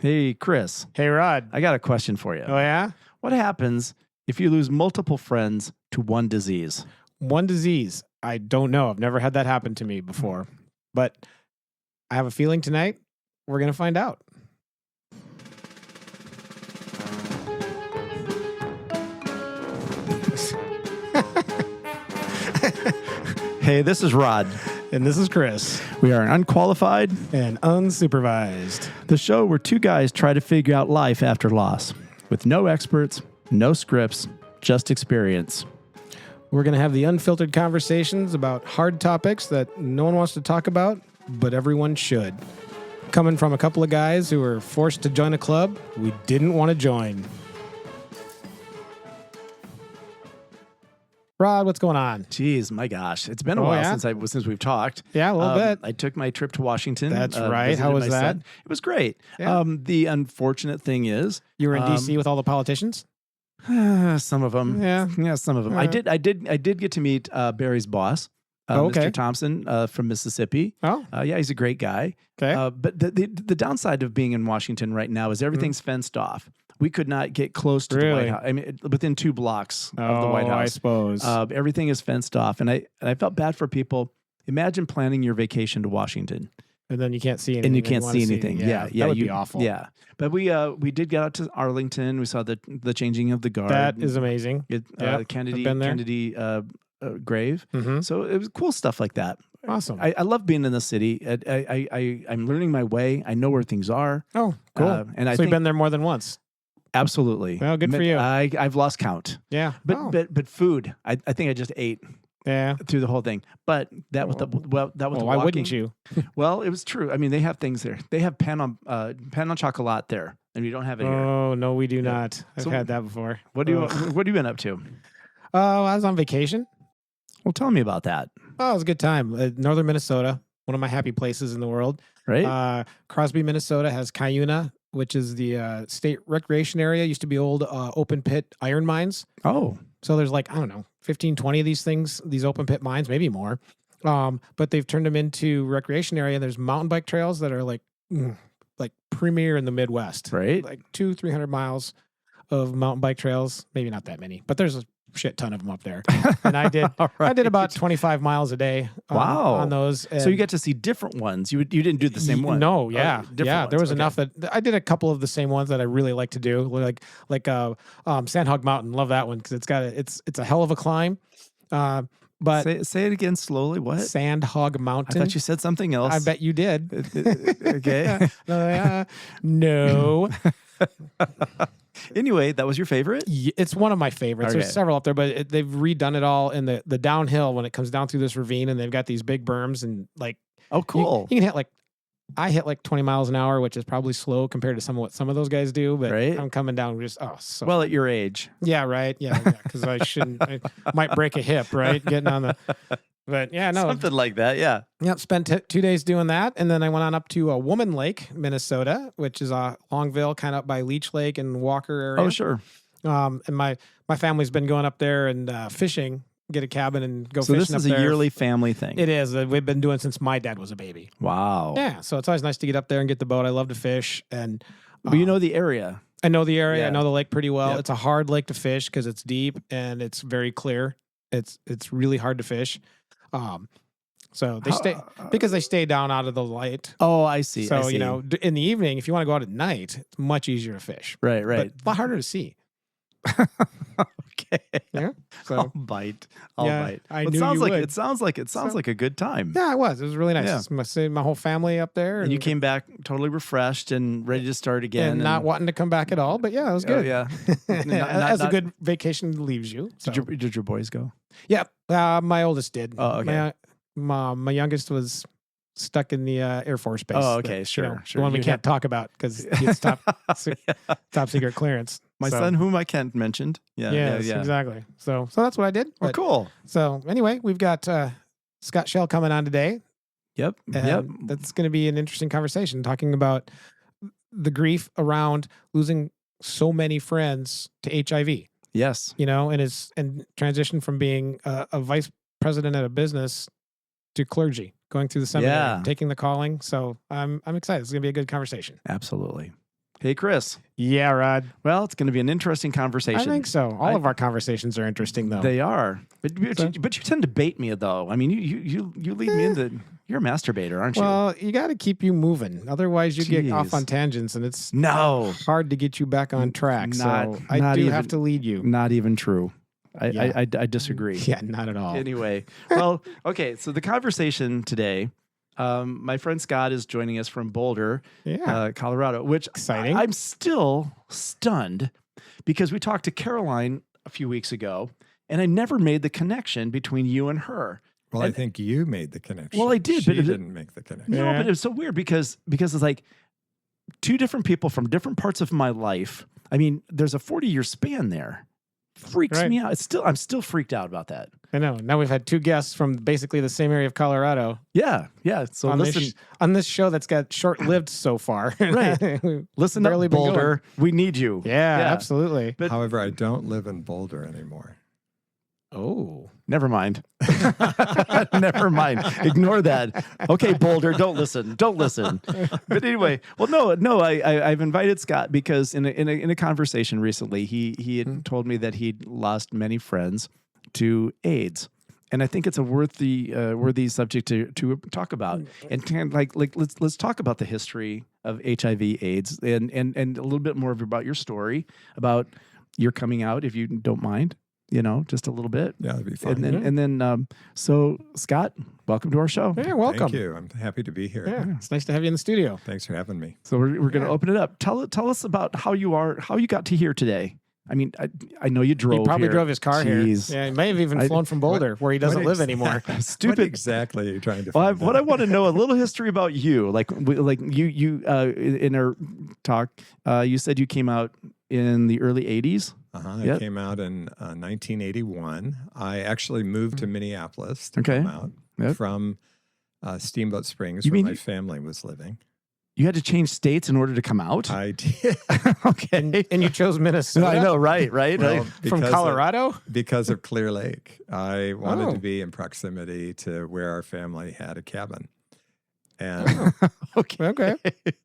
Hey, Chris, Hey, Rod. I got a question for you. Oh, yeah? What happens if you lose multiple friends to one disease? One disease. I don't know. I've never had that happen to me before. But I have a feeling tonight we're going to find out. Hey, this is Rod. And this is Chris. We are Unqualified And Unsupervised. the show where two guys try to figure out life after loss with no experts, no scripts, just experience. We're going to have the unfiltered conversations about hard topics that no one wants to talk about, but everyone should. Coming from a couple of guys who were forced to join a club we didn't want to join. Rod, what's going on? Jeez, my gosh. It's been a Oh, while yeah? since we've talked. Yeah, a little bit. I took my trip to Washington. That's right. Visited How was my that? son. It was great. Yeah. The unfortunate thing is You were in D.C. with all the politicians? some of them. Yeah. Some of them. I did get to meet Barry's boss, okay. Mr. Thompson from Mississippi. Oh, Yeah, he's a great guy. okay. But the downside of being in Washington right now is everything's fenced off. We could not get close to the White Really? House. I mean, within 2 blocks of the White I House. suppose. Everything is fenced off, and I felt bad for people. Imagine planning your vacation to Washington, and then you can't see anything. and you that can't wanna see anything. Yeah, That would be awful. Yeah, but we did get out to Arlington. We saw the changing of the guard. That is amazing. It, Yep, I've Kennedy been there. grave. Mm-hmm. So it was cool stuff like that. Awesome. I love being in the city. I'm learning my way. I know where things are. Oh, cool. And I So think you've been there more than once. absolutely. Well, good for you. I've lost count. Yeah. But Oh, but food. I think I just ate yeah. through the whole thing. But that was the Well, the why walking. wouldn't you? Well, it was true. I mean, they have things there. They have pan on chocolate there, and we don't have it here. Oh, no, we do Yeah. not. I've So- had that before. What Ugh. have you been up to? Oh, I was on vacation. Well, tell me about that. Oh, it was a good time. Northern Minnesota, one of my happy places in the world. Right? Crosby, Minnesota has Cuyuna, which is the state recreation area. Used to be old open pit iron mines. Oh, So there's like, I don't know, 15, 20 of these things, these open pit mines, maybe more. But they've turned them into recreation area. There's mountain bike trails that are like premier in the Midwest. right. Like 300 miles of mountain bike trails. Maybe not that many, but there's a shit ton of them up there. And I did All I did right. about 25 miles a day Wow. on those. So you and- get to see different ones. You didn't do the same one. No, yeah, different yeah. There ones. was Okay. enough that I did a couple of the same ones that I really like to do, like Sandhog Mountain. Love that one because it's a hell of a climb. But Say it again slowly. What? Sandhog I Mountain. thought you said something else. I bet you did. Okay. No. Anyway, that was your favorite? It's one of my favorites. Okay. There's several up there, but they've redone it all in the downhill when it comes down through this ravine, and they've got these big berms and like Oh, cool. You can hit I hit like 20 miles an hour, which is probably slow compared to what some of those guys do. But Right. I'm coming down just so Well, at your age. yeah, right, yeah, because I shouldn't. I might break a hip, right? Getting on the. But yeah, no. Something like that, yeah. Yep, spent 2 days doing that, and then I went on up to Woman Lake, Minnesota, which is Longville, kind of up by Leech Lake and Walker area. Oh, sure. And my family's been going up there and fishing, get a cabin and go So fishing this up is a there. yearly family thing. It is. We've been doing since my dad was a baby. Wow. Yeah, so it's always nice to get up there and get the boat. I love to fish, and But you know the area. I know the area. Yeah. I know the lake pretty well. Yep. It's a hard lake to fish because it's deep and it's very clear. It's really hard to fish. So they stay because they stay down out of the light. Oh, I see. So I see. in the evening, if you want to go out at night, it's much easier to fish. Right. But a lot harder to see. Okay. Yeah. So I'll bite. I'll yeah, bite. I Well, knew it sounds you like would. it sounds like a good time. Yeah, it was. It was really nice. Yeah. It's my whole family up there, And you came back totally refreshed and ready to start again. and not wanting to come back at all. But yeah, it was Oh, good. yeah. As a good vacation leaves you. So. Did your boys go? Yeah, my oldest did. Oh, okay. My youngest was stuck in the Air Force Base. Oh, okay, that, sure, sure. The one we You'd can't talk about because it's top secret clearance. My So, son, whom I can't mentioned. Yeah. Yes, Yeah. exactly. So that's what I did. Oh, But- cool. So anyway, we've got Scott Schell coming on today. Yep. And Yep. that's going to be an interesting conversation talking about the grief around losing so many friends to HIV. Yes. And transition from being a vice president at a business to clergy, going through the seminary, Yeah. taking the calling. So I'm excited. It's going to be a good conversation. Absolutely. Hey, Chris. Yeah, Rod. Well, it's going to be an interesting conversation. I think so. All of our conversations are interesting, though. They are, but you tend to bait me though. I mean, you lead me into. You're a masturbator, aren't you? Well, you got to keep you moving. Otherwise, you get off on tangents, and it's hard to get you back on track. So I do have to lead you. Not even true. I disagree. Yeah, not at all. Anyway, well, okay. So the conversation today, my friend Scott is joining us from Boulder, Colorado, which exciting. I'm still stunned because we talked to Caroline a few weeks ago, and I never made the connection between you and her. Well, I think you made the connection. Well, I did, she but didn't make the connection. No, but it was so weird because it's like two different people from different parts of my life. I mean, there's a 40-year span there. Freaks me out. I'm still freaked out about that. I know. Now we've had two guests from basically the same area of Colorado. Yeah. So on this show that's got short-lived so far. Right. Listen up, Boulder. We need you. Yeah, absolutely. But, however, I don't live in Boulder anymore. Oh, never mind. Never mind. Ignore that. Okay, Boulder, don't listen. But anyway, well, no. I've invited Scott because in a conversation recently, he had told me that he'd lost many friends to AIDS, and I think it's a worthy subject to talk about. And let's talk about the history of HIV/AIDS and a little bit more about your story, about your coming out, if you don't mind. Just a little bit. Yeah, that'd be fun. And then, so Scott, welcome to our show. Yeah, welcome. Thank you. I'm happy to be here. Yeah, it's nice to have you in the studio. Thanks for having me. So we're going to open it up. Tell us about how you got to here today. I mean, I know you drove. He probably here. drove his car here. Yeah, he may have even flown from Boulder, where he doesn't live anymore. Stupid. What exactly are you trying to find What I want to know a little history about you. Like you in our talk, you said you came out in the early 80s. I came out in 1981. I actually moved to Minneapolis to come out from Steamboat Springs, where my family was living. You had to change states in order to come out? I did. Okay. And you chose Minnesota? I know, right? Well, from Colorado? Because of Clear Lake. I wanted to be in proximity to where our family had a cabin. And okay.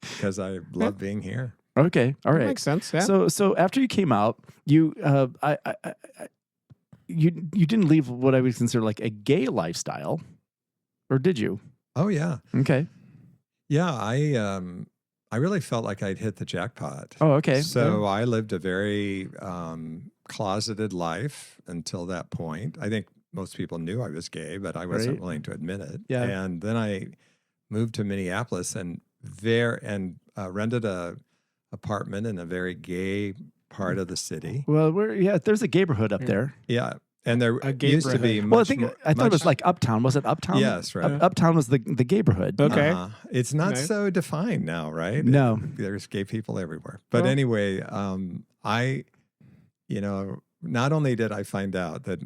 Because I love being here. Okay. All right. That makes sense. Yeah. So after you came out, you didn't leave what I would consider like a gay lifestyle, or did you? Oh yeah. Okay. Yeah, I really felt like I'd hit the jackpot. Oh, okay. So I lived a very closeted life until that point. I think most people knew I was gay, but I wasn't willing to admit it. Yeah. And then I moved to Minneapolis and rented a apartment in a very gay part of the city. Well, there's a gayborhood up there. Yeah. And there used to be much I thought it was like Uptown. Was it Uptown? Yes, right. Uptown was the gayborhood. Okay. It's not so defined now, right? No. There's gay people everywhere. But anyway, not only did I find out that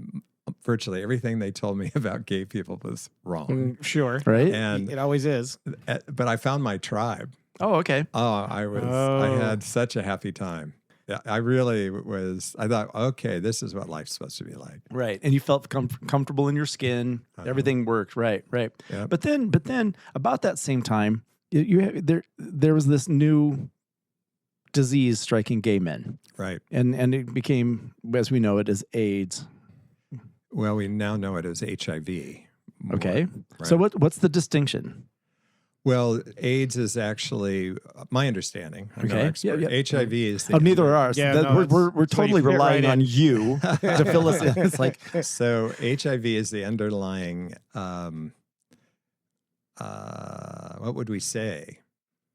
virtually everything they told me about gay people was wrong. Sure. Right? And it always is. But I found my tribe. Oh, okay. I had such a happy time. Yeah, I really was. I thought, okay, this is what life's supposed to be like. Right, and you felt comfortable in your skin. Everything worked. Right. Yep. But then, about that same time, there was this new disease striking gay men. Right, and it became, as we know it, as AIDS. Well, we now know it as HIV. Okay, right? So what's the distinction? Well, AIDS is actually my understanding. I'm no expert. Yeah. HIV is the neither are ours. Yeah, we're totally relying on you to fill us in. It's like so. HIV is the underlying. What would we say?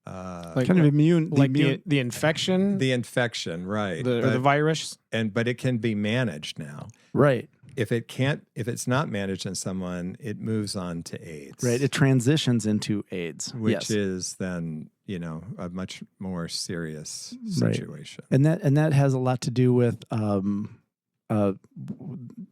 Kind of immune, the infection. The infection, right? The virus, but it can be managed now, right? If it's not managed in someone, it moves on to AIDS. Right. It transitions into AIDS, which is then, a much more serious situation. And that has a lot to do with your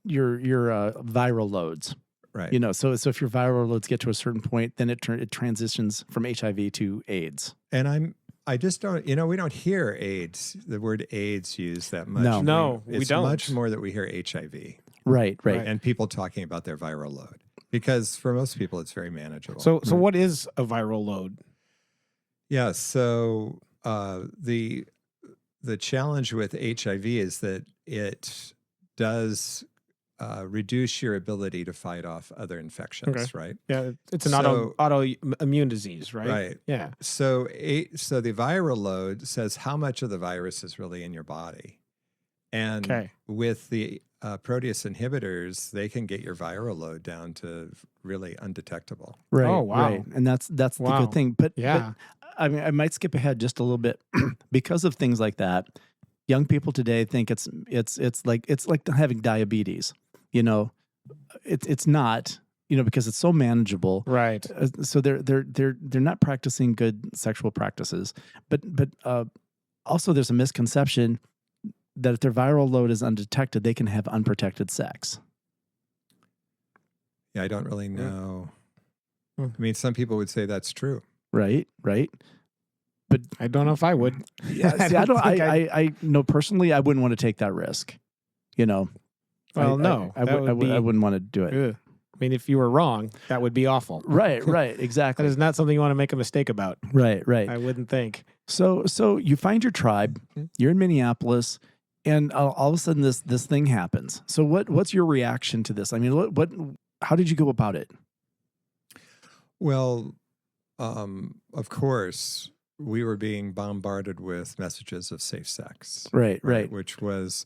viral loads. Right. So if your viral loads get to a certain point, then it transitions from HIV to AIDS. And I just don't, we don't hear AIDS, the word AIDS used that much. No, we don't. It's much more that we hear HIV. Right. And people talking about their viral load. Because for most people, it's very manageable. So what is a viral load? Yeah, so the challenge with HIV is that it does reduce your ability to fight off other infections, right? Yeah, it's an autoimmune disease, right? Right. Yeah. So the viral load says how much of the virus is really in your body. And with the protease inhibitors, they can get your viral load down to really undetectable. Right. Oh, wow. Right. And that's the good thing. But I mean, I might skip ahead just a little bit because of things like that. Young people today think it's like having diabetes. You know, it's not. You know, because it's so manageable. Right. So they're not practicing good sexual practices. But also there's a misconception that if their viral load is undetected, they can have unprotected sex. Yeah, I don't really know. I mean, some people would say that's true. Right. But I don't know if I would. Yeah, see, I know personally, I wouldn't want to take that risk. You know. Well, no, I wouldn't want to do it. Ugh. I mean, if you were wrong, that would be awful. Right, exactly. That is not something you want to make a mistake about. Right. I wouldn't think. So you find your tribe. You're in Minneapolis, and all of a sudden this thing happens. So what's your reaction to this? I mean, how did you go about it? Well, of course, we were being bombarded with messages of safe sex. Right. Which was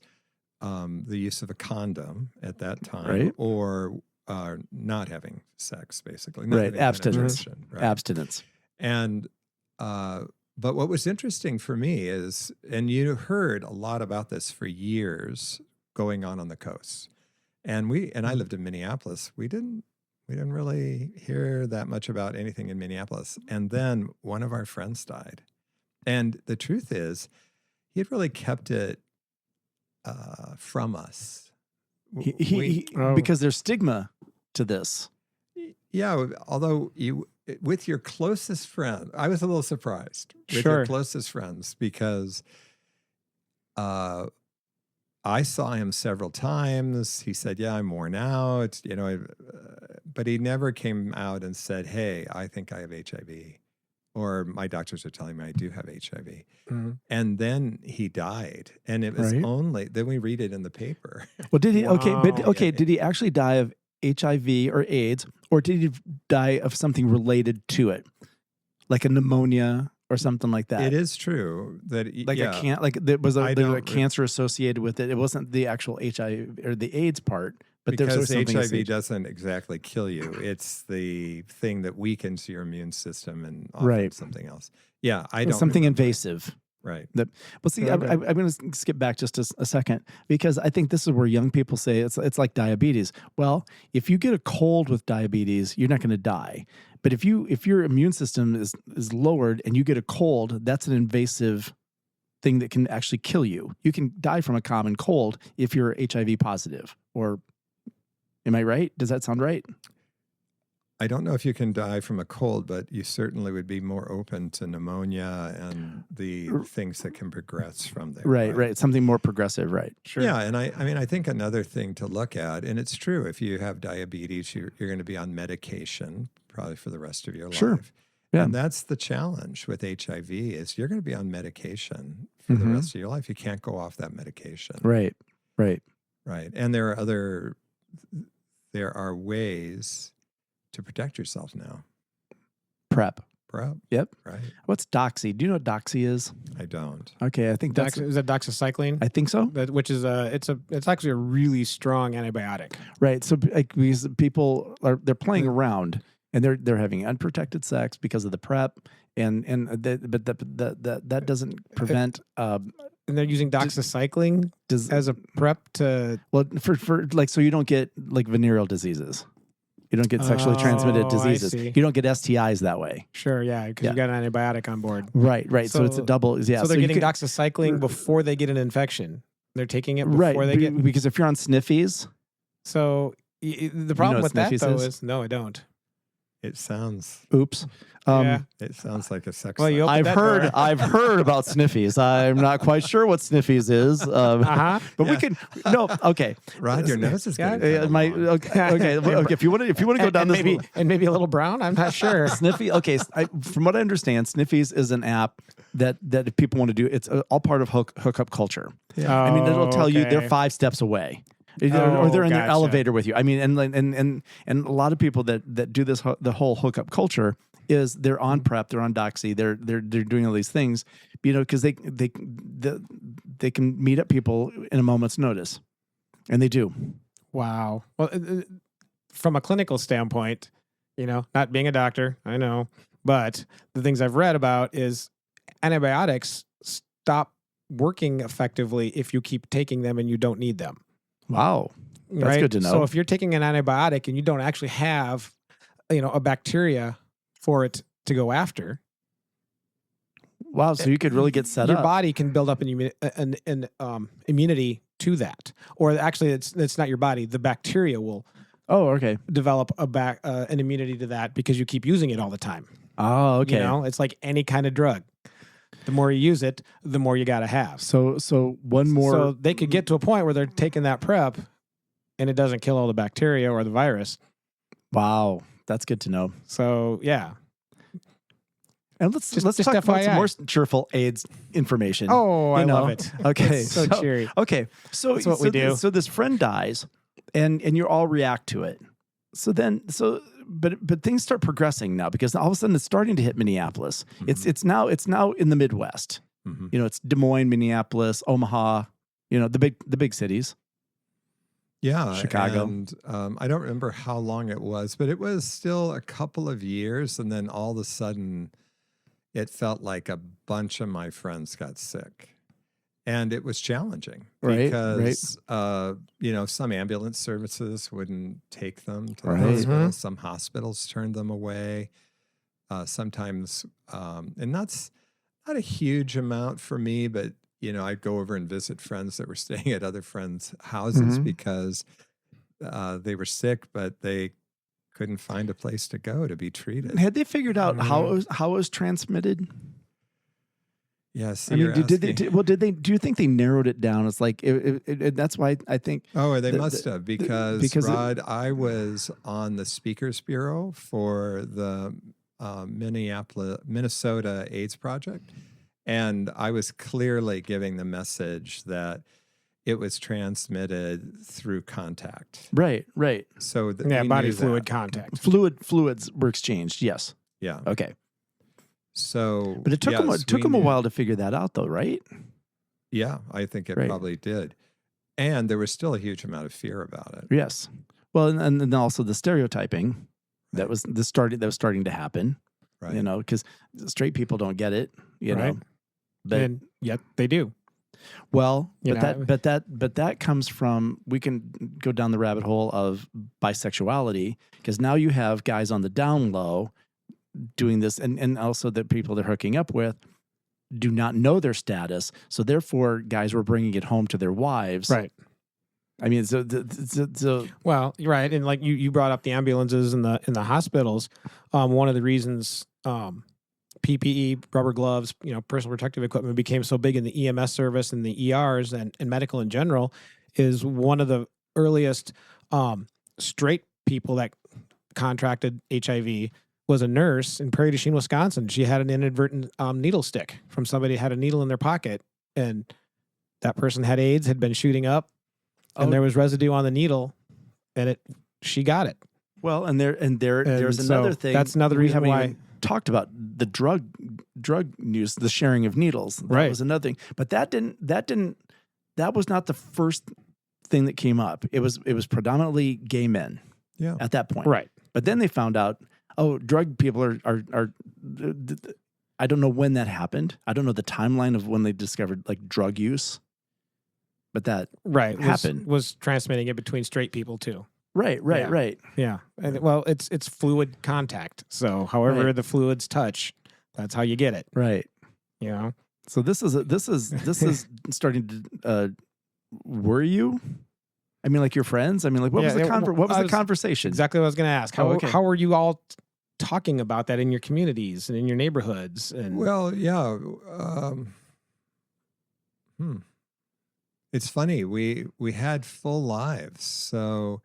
the use of a condom at that time, right. or not having sex, basically. Right, abstinence. Right? Abstinence. And but what was interesting for me is, and you heard a lot about this for years going on the coast, and I lived in Minneapolis. We didn't really hear that much about anything in Minneapolis. And then one of our friends died, and the truth is, he had really kept it from us. Because there's stigma to this. Yeah, although with your closest friend, I was a little surprised with your closest friends, because I saw him several times. He said, "Yeah, I'm worn out," you know, but he never came out and said, "Hey, I think I have HIV," or "My doctors are telling me I do have HIV." Mm-hmm. And then he died, and it was then we read it in the paper. Well, did he? Wow. Did he actually die of HIV or AIDS, or did he die of something related to it, like a pneumonia or something like that? It is true that there was a cancer associated with it. It wasn't the actual HIV or the AIDS part, but because HIV doesn't exactly kill you. It's the thing that weakens your immune system and often something else. Yeah, I don't. Something invasive. Right. I'm going to skip back just a second, because I think this is where young people say it's like diabetes. Well, if you get a cold with diabetes, you're not going to die. But if your immune system is lowered and you get a cold, that's an invasive thing that can actually kill you. You can die from a common cold if you're HIV positive. Or am I right? Does that sound right? I don't know if you can die from a cold, but you certainly would be more open to pneumonia and the things that can progress from there. Right. Something more progressive, right? Sure. Yeah, and I think another thing to look at, and it's true, if you have diabetes, you're going to be on medication probably for the rest of your life. Yeah. And that's the challenge with HIV, is you're going to be on medication for the rest of your life. You can't go off that medication. Right. And there are ways to protect yourself now. Prep. Yep. Right. What's doxy? Do you know what doxy is? I don't. Okay, I think is that doxycycline? I think so. Which is it's actually a really strong antibiotic. Right. So because people they're playing around and they're having unprotected sex because of the PrEP, but that doesn't prevent. And they're using doxycycline as a PrEP to for like, so you don't get like venereal diseases. You don't get sexually transmitted diseases. You don't get STIs that way. Sure, yeah, because you got an antibiotic on board. Right. So it's a double. Yeah. So they're getting doxycycline before they get an infection. They're taking it before they get. Because if you're on sniffies. So the problem with that though is no, I don't. It sounds Oops. Yeah. it sounds like a sex. Well, you site. opened I've that door. heard about sniffies. I'm not quite sure what sniffies is. Uh-huh. But we can okay. Rod, your nose is Yeah. getting My kinda long. okay. If you want to go down and this maybe and maybe a little brown. I'm not sure. Sniffy. Okay, from what I understand, Sniffies is an app that if people want to do. It's all part of hookup culture. Yeah. I mean, it'll tell you they're okay. 5 steps away. Or Oh, they're in their gotcha. elevator with you. I mean, and a lot of people that do this the whole hookup culture is they're on prep, they're on Doxy, they're doing all these things, because they can meet up people in a moment's notice, and they do. Wow. Well, from a clinical standpoint, not being a doctor, I know, but the things I've read about is antibiotics stop working effectively if you keep taking them and you don't need them. Wow, that's right? good to know. So if you're taking an antibiotic and you don't actually have, a bacteria for it to go after, wow, so you could really get set your up. body can build up an immunity to that. Or actually, it's not your body. The bacteria will Oh, okay. develop an immunity to that because you keep using it all the time. Oh, okay. It's like any kind of drug. The more you use it, the more you got to have. So one more. So they could get to a point where they're taking that prep and it doesn't kill all the bacteria or the virus. Wow, that's good to know. So, yeah. And let's Just talk about some FYI. more cheerful AIDS information. Oh, I You know? love it. Okay, It's so cheery. Okay, so That's what we do. So this friend dies, and you all react to it. But things start progressing now because all of a sudden it's starting to hit Minneapolis. Mhm. It's now in the Midwest. Mhm. It's Des Moines, Minneapolis, Omaha. The big cities. Yeah, Chicago. And I don't remember how long it was, but it was still a couple of years, and then all of a sudden, it felt like a bunch of my friends got sick, and it was challenging Right, because some ambulance services wouldn't take them to the Right. hospital. Mhm. Some hospitals turned them away. Sometimes, and that's not a huge amount for me, but I'd go over and visit friends that were staying at other friends' houses Mhm. because they were sick, but they couldn't find a place to go to be treated. Had they figured out how it was transmitted? Yes. I mean, did they? Do you think they narrowed it down? It's like that's why I think. Oh, they the- must the- have because Rod, I was on the Speakers Bureau for the Minnesota AIDS Project, and I was clearly giving the message that it was transmitted through contact. Right. So Yeah, we body knew fluid that. contact. Fluids were exchanged. Yes. Yeah. Okay. So, But it took them yes, a we knew. while to figure that out, though, right? Yeah, I think it Right. probably did, and there was still a huge amount of fear about it. Yes. Well, and then also the stereotyping that Right. was starting to happen. Right. Because straight people don't get it. Right. But And yet they do. well, You know, but that comes from, we can go down the rabbit hole of bisexuality, because now you have guys on the down low doing this, and also the people they're hooking up with do not know their status, so therefore guys were bringing it home to their wives. Right. I mean, so Well, you're right. And like you brought up the ambulances and the hospitals. One of the reasons PPE, rubber gloves, personal protective equipment became so big in the EMS service and the ERs and medical in general is one of the earliest straight people that contracted HIV was a nurse in Prairie du Chien, Wisconsin. She had an inadvertent needle stick from somebody who had a needle in their pocket, and that person had AIDS, had been shooting up, and there was residue on the needle, and she got it. well, and there's so another thing. that's another we reason haven't why- even talked about the drug use, the sharing of needles. That Right. was another thing, but that was not the first thing that came up. It was predominantly gay men Yeah. at that point. Right. But then they found out, drug people are I don't know when that happened. I don't know the timeline of when they discovered like drug use, but that Right. happened. Was transmitting it between straight people too. right. Yeah. Yeah. And well, it's fluid contact. So however Right. the fluids touch, that's how you get it. You know? So this is starting to worry you. I mean, like your friends. I mean, like what Yeah, was the yeah, what was I the was- conversation? Exactly what I was going to ask. Oh, okay. How were you all talking about that in your communities and in your neighborhoods? And Well, yeah. It's funny. We had full lives, so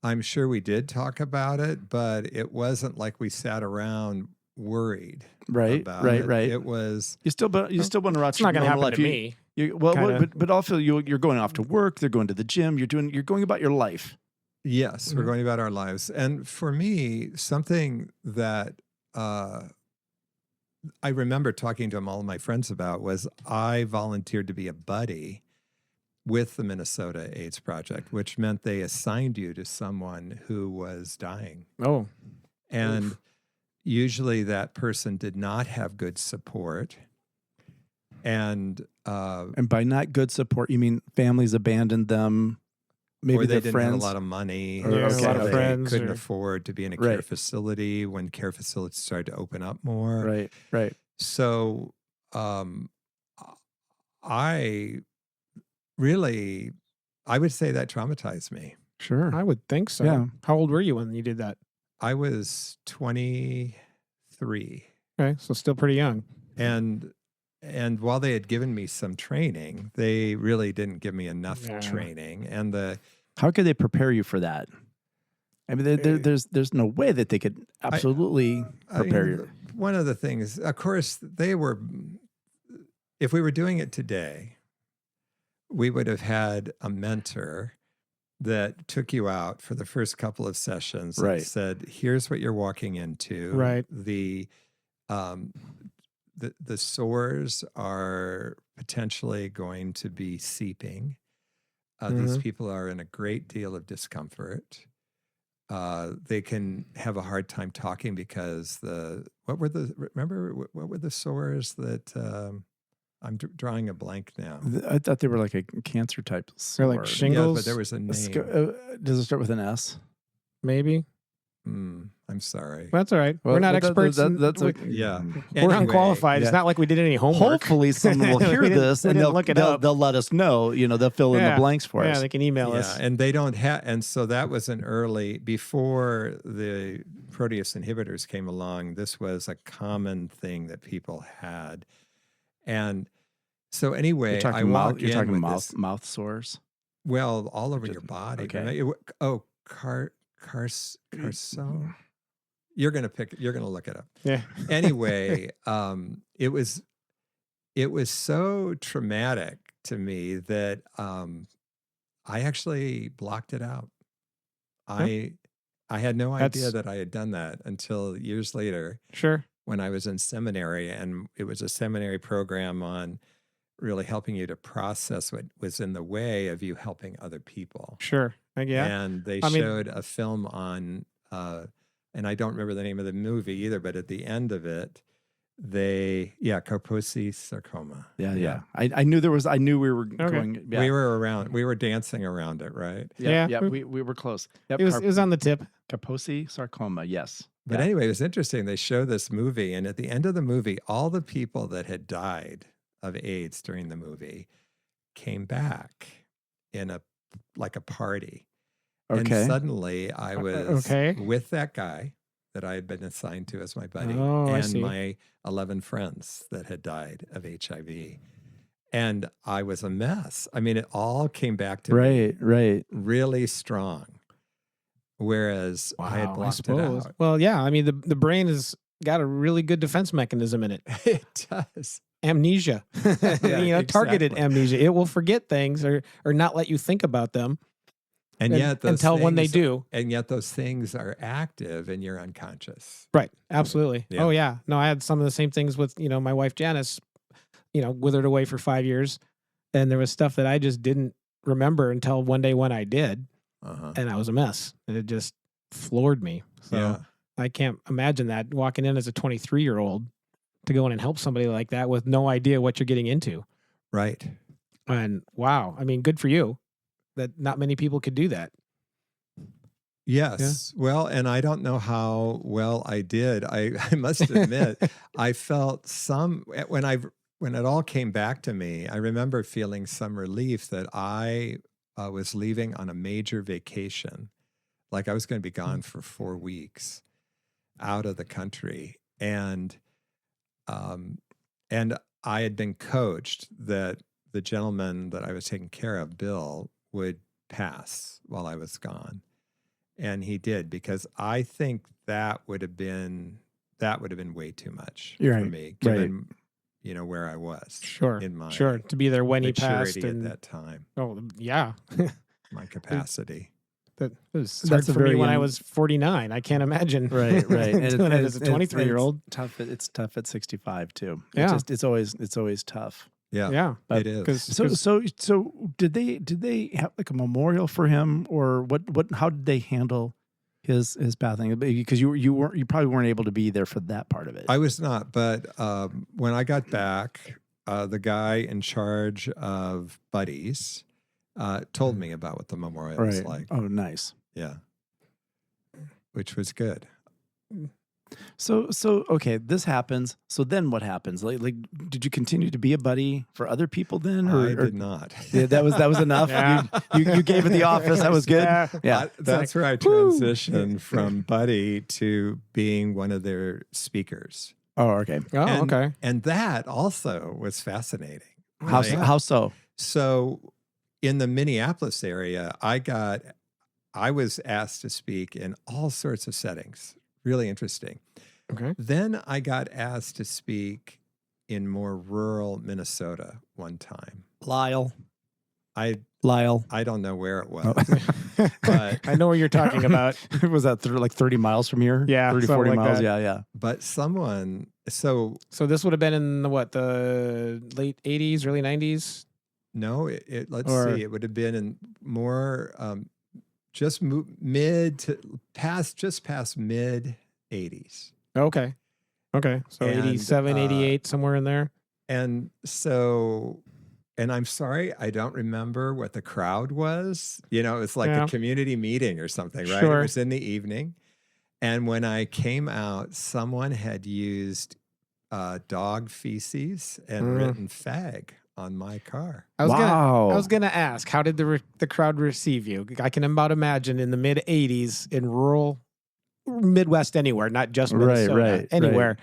I'm sure we did talk about it, but it wasn't like we sat around worried Right, about right, it. right. It was You still want to watch it's not going to normal happen life. to me. Well, Kinda. but also you're going off to work. They're going to the gym. You're going about your life. yes, we're Mhm. going about our lives. And for me, something that I remember talking to all of my friends about was I volunteered to be a buddy with the Minnesota AIDS Project, which meant they assigned you to someone who was dying. Oh, And usually that person did not have good support. And And by not good support, you mean families abandoned them? Maybe or they their didn't friends. have a lot of money. Or- Yeah, a so lot of they friends couldn't or- afford to be in a care Right. facility when care facilities started to open up more. Right, right. So I really, I would say that traumatized me. Sure. I would think so. Yeah. How old were you when you did that? I was 23. Okay, so still pretty young. And while they had given me some training, they really didn't give me enough Yeah. training. And How could they prepare you for that? I mean, there's no way that they could absolutely prepare you. One of the things, of course, if we were doing it today, we would have had a mentor that took you out for the first couple of sessions and Right. said, here's what you're walking into. Right. The sores are potentially going to be seeping. These people are in a great deal of discomfort. They can have a hard time talking because what were the sores that I'm drawing a blank now. I thought they were like a cancer type. They're like sore. shingles. Yeah, but there was a name. Does it start with an S? Maybe. I'm sorry. That's all right. Well, We're not that- experts. that's we- okay. Yeah. We're Anyway, unqualified. yeah. It's not like we did any homework. Hopefully, someone will We hear didn't- this we and didn't they'll look it up. they'll let us know. They'll fill in the Yeah. blanks for Yeah, us. they can email Yeah, us. and they don't have, and so that was before the protease inhibitors came along. This was a common thing that people had, and so anyway, You're talking I mouth. walk You're in talking with mouth this- mouth sores. well, all over Just- your body. okay. Carso. You're gonna look it up. Yeah. Anyway, it was so traumatic to me that I actually blocked it out. I had no idea That's- that I had done that until years later Sure. when I was in seminary, and it was a seminary program on really helping you to process what was in the way of you helping other people. Sure. Yeah. And they I mean- showed a film on, and I don't remember the name of the movie either, but at the end of it, Kaposi sarcoma. Yeah. I knew there was. I knew we were going. Yeah. We were dancing around it, right? Yeah. We were close. Yep. It was on the tip. Kaposi sarcoma. Yes. But Yeah. anyway, it was interesting. They show this movie, and at the end of the movie, all the people that had died of AIDS during the movie came back in a party. And Okay. suddenly I was okay. with that guy that I had been assigned to as my buddy Oh, I and see. my 11 friends that had died of HIV. And I was a mess. I mean, it all came back to me Right. really strong. Whereas I had Wow, blocked it suppose. out. Well, yeah. I mean, the brain has got a really good defense mechanism in it. It does. Amnesia. Yeah, Targeted exactly. amnesia. It will forget things or not let you think about them And yet those until when they things- do. And yet those things are active and you're unconscious. Right. Absolutely. Yeah. Oh, yeah. No, I had some of the same things with, my wife, Janice, withered away for 5 years. And there was stuff that I just didn't remember until one day when I did. Uh-huh. And I was a mess. And it just floored me. So Yeah. I can't imagine that walking in as a 23-year-old to go in and help somebody like that with no idea what you're getting into. Right. And wow, I mean, good for you that not many people could do that. Yes. Well, and I don't know how well I did. I must admit, I felt when it all came back to me, I remember feeling some relief that I was leaving on a major vacation. Like I was going to be gone for 4 weeks. out of the country. And I had been coached that the gentleman that I was taking care of, Bill, would pass while I was gone. And he did, because I think that would have been way too much for me, given where I was. Sure. In my to be there when he passed maturity and at that time, oh yeah. my capacity. That was hard for me when I was 49. I can't imagine. Right. doing it as a 23-year-old. It's tough at 65 too. Yeah. It's always tough. Yeah. Yeah. It is. So did they have like a memorial for him, or how did they handle his passing? Because you probably weren't able to be there for that part of it. I was not, but when I got back, the guy in charge of buddies told me about what the memorial was like. Oh, nice. Yeah. Which was good. So okay, this happens. So then what happens? Like did you continue to be a buddy for other people then? I did not. Yeah, that was enough. Yeah. You gave it the office. That was good. Yeah. That's where I transitioned from buddy to being one of their speakers. Oh, okay. Oh, okay. And that also was fascinating. How so? So in the Minneapolis area, I was asked to speak in all sorts of settings. Really interesting. Okay. Then I got asked to speak in more rural Minnesota one time. Lyle. I don't know where it was, but I know what you're talking about. Was that like 30 miles from here? Yeah, 30, something 40 like miles. that. Yeah. but someone, so So this would have been in the late 80s, early 90s? no, let's Or- see, it would have been in more, just past mid 80s. Okay. So And, 87, 88, somewhere in there. And so, and I'm sorry, I don't remember what the crowd was. It's like Yeah. a community meeting or something, right? Sure. It was in the evening. And when I came out, someone had used dog feces and written fag on my car. I was Wow. I was gonna ask, how did the crowd receive you? I can about imagine in the mid 80s in rural Midwest, anywhere, not just Minnesota, right, anywhere,